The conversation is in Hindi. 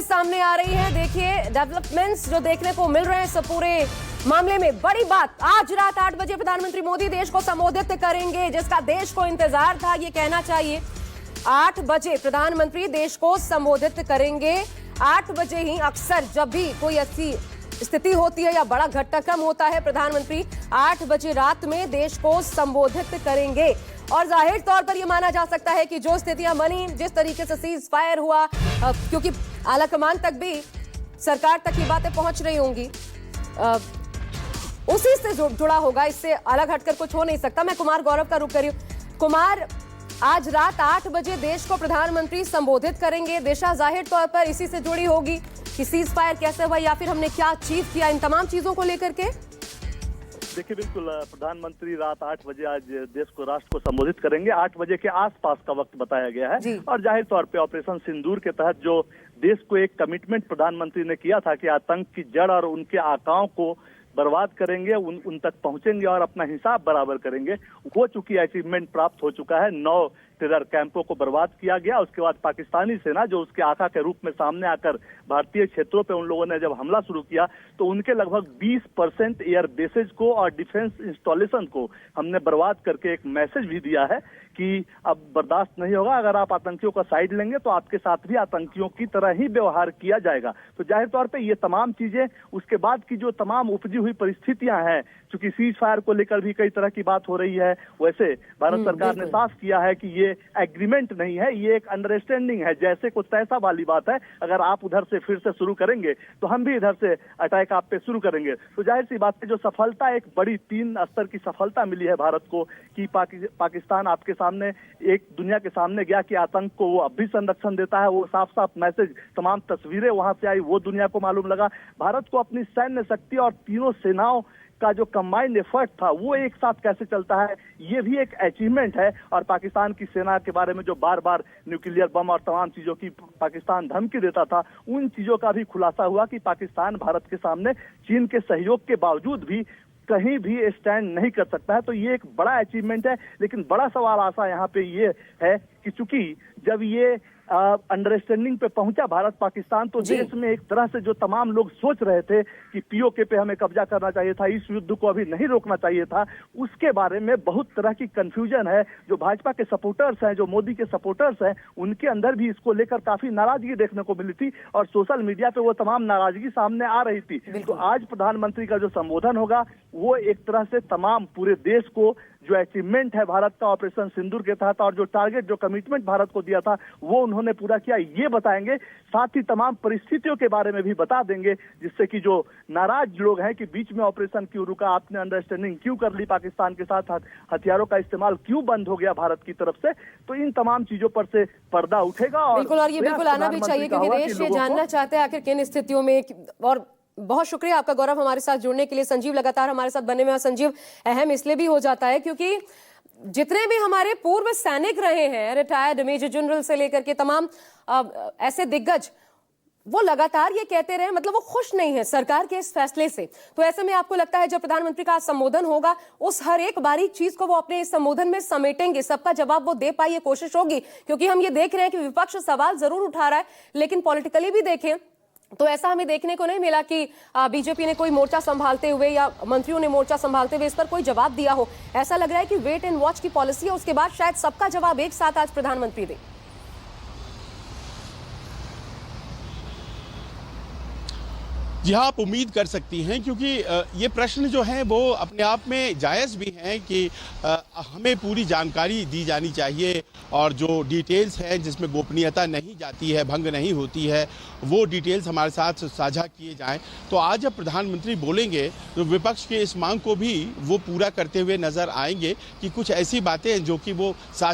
सामने आ रही हैं। देखिए डेवलपमेंट्स जो देखने को मिल रहे हैं इस पूरे मामले में। बड़ी बात, आज रात 8 बजे प्रधानमंत्री मोदी देश को संबोधित करेंगे, जिसका देश को इंतजार था, ये कहना चाहिए। 8 बजे प्रधानमंत्री देश को संबोधित करेंगे। 8 बजे ही अक्सर जब भी कोई ऐसी स्थिति होती है या बड़ा घटनाक्रम होता है, प्रधानमंत्री 8 बजे रात में देश को संबोधित करेंगे। और जाहिर तौर पर यह माना जा सकता है कि जो स्थितियां बनी, जिस तरीके से सीज फायर हुआ, क्योंकि आला कमान तक भी, सरकार तक ये बातें पहुंच रही होंगी, उसी से जुड़ा होगा। इससे अलग हटकर कुछ हो नहीं सकता। मैं कुमार गौरव का रुख कर रही हूं। कुमार, आज रात 8 बजे देश को प्रधानमंत्री संबोधित करेंगे। दिशा जाहिर तौर पर इसी से जुड़ी होगी कि सीज फायर कैसे हुआ या फिर हमने क्या अचीव किया, इन तमाम चीजों को लेकर के। देखिए, बिल्कुल प्रधानमंत्री रात 8 बजे आज देश को, राष्ट्र को संबोधित करेंगे। 8 बजे के आसपास का वक्त बताया गया है। और जाहिर तौर पे ऑपरेशन सिंदूर के तहत जो देश को एक कमिटमेंट प्रधानमंत्री ने किया था कि आतंक की जड़ और उनके आकाओं को बर्बाद करेंगे, उन तक पहुंचेंगे और अपना हिसाब बराबर करेंगे, वो चूंकि अचीवमेंट प्राप्त हो चुका है। 9 टेरर कैंपों को बर्बाद किया गया। उसके बाद पाकिस्तानी सेना जो उसके आका के रूप में सामने आकर भारतीय क्षेत्रों पे उन लोगों ने जब हमला शुरू किया, तो उनके लगभग 20% एयर बेसेज को और डिफेंस इंस्टॉलेशन को हमने बर्बाद करके एक मैसेज भी दिया है कि अब बर्दाश्त नहीं होगा। अगर आप आतंकियों का साइड लेंगे तो आपके साथ भी आतंकियों की तरह ही व्यवहार किया जाएगा। तो जाहिर तौर पे ये तमाम चीजें, उसके बाद की जो तमाम उपजी हुई परिस्थितियां हैं, चूंकि सीज फायर को लेकर भी कई तरह की बात हो रही है, वैसे भारत सरकार ने साफ किया है कि ये एग्रीमेंट नहीं है, ये एक अंडरस्टैंडिंग है। जैसे को तैसा वाली बात है। अगर आप उधर से फिर से शुरू करेंगे तो हम भी इधर से अटैक आप पे शुरू करेंगे। तो जाहिर सी बात है, जो सफलता, एक बड़ी 3 स्तर की सफलता मिली है भारत को कि पाकिस्तान आपके सामने, एक दुनिया के सामने गया कि आतंक को वो अब भी संरक्षण देता है। वो साफ साफ मैसेज, तमाम तस्वीरें वहां से आई, वो दुनिया को मालूम लगा। भारत को अपनी सैन्य शक्ति और तीनों सेनाओं का जो कंबाइंड एफर्ट था, वो एक साथ कैसे चलता है, ये भी एक अचीवमेंट है। और पाकिस्तान की सेना के बारे में जो बार बार न्यूक्लियर बम और तमाम चीजों की पाकिस्तान धमकी देता था, उन चीजों का भी खुलासा हुआ कि पाकिस्तान भारत के सामने चीन के सहयोग के बावजूद भी कहीं भी स्टैंड नहीं कर सकता है। तो ये एक बड़ा अचीवमेंट है। लेकिन बड़ा सवाल आशा यहाँ पे ये है कि चूंकि जब ये अंडरस्टैंडिंग पे पहुंचा भारत पाकिस्तान, तो देश में एक तरह से जो तमाम लोग सोच रहे थे कि पीओके पे हमें कब्जा करना चाहिए था, इस युद्ध को अभी नहीं रोकना चाहिए था, उसके बारे में बहुत तरह की कंफ्यूजन है। जो भाजपा के सपोर्टर्स हैं, जो मोदी के सपोर्टर्स हैं, उनके अंदर भी इसको लेकर काफी नाराजगी देखने को मिली थी और सोशल मीडिया पे वो तमाम नाराजगी सामने आ रही थी। तो आज प्रधानमंत्री का जो संबोधन होगा, वो एक तरह से तमाम पूरे देश को जो अचीवमेंट है भारत का ऑपरेशन सिंदूर के तहत और जो टारगेट, जो कमिटमेंट भारत को दिया था, वो उन्होंने पूरा किया, ये बताएंगे। साथ ही तमाम परिस्थितियों के बारे में भी बता देंगे, जिससे कि जो नाराज लोग हैं कि बीच में ऑपरेशन क्यों रुका, आपने अंडरस्टैंडिंग क्यों कर ली पाकिस्तान के साथ, हथियारों का इस्तेमाल क्यों बंद हो गया भारत की तरफ से, तो इन तमाम चीजों पर से पर्दा उठेगा। और बिल्कुल, और ये बिल्कुल आना भी चाहिए, क्योंकि देश ये जानना चाहते हैं आखिर किन स्थितियों में। और बहुत शुक्रिया आपका गौरव, हमारे साथ जुड़ने के लिए। संजीव लगातार हमारे साथ बने में, और संजीव अहम इसलिए भी हो जाता है क्योंकि जितने भी हमारे पूर्व सैनिक रहे हैं, रिटायर्ड मेजर जनरल से लेकर के तमाम ऐसे दिग्गज, वो लगातार ये कहते रहे, मतलब वो खुश नहीं है सरकार के इस फैसले से। तो ऐसे में आपको लगता है जब प्रधानमंत्री का संबोधन होगा, उस हर एक बारीक चीज को वो अपने इस संबोधन में समेटेंगे, सबका जवाब वो दे पाए, ये कोशिश होगी? क्योंकि हम ये देख रहे हैं कि विपक्ष सवाल जरूर उठा रहा है, लेकिन पॉलिटिकली भी देखें तो ऐसा हमें देखने को नहीं मिला कि बीजेपी ने कोई मोर्चा संभालते हुए या मंत्रियों ने मोर्चा संभालते हुए इस पर कोई जवाब दिया हो। ऐसा लग रहा है कि वेट एंड वॉच की पॉलिसी है, उसके बाद शायद सबका जवाब एक साथ आज प्रधानमंत्री दे। जी हाँ, आप उम्मीद कर सकती हैं, क्योंकि ये प्रश्न जो हैं वो अपने आप में जायज़ भी हैं कि हमें पूरी जानकारी दी जानी चाहिए और जो डिटेल्स हैं जिसमें गोपनीयता नहीं जाती है, भंग नहीं होती है, वो डिटेल्स हमारे साथ साझा किए जाएं। तो आज जब प्रधानमंत्री बोलेंगे तो विपक्ष के इस मांग को भी वो पूरा करते हुए नज़र आएंगे कि कुछ ऐसी बातें जो कि वो साझा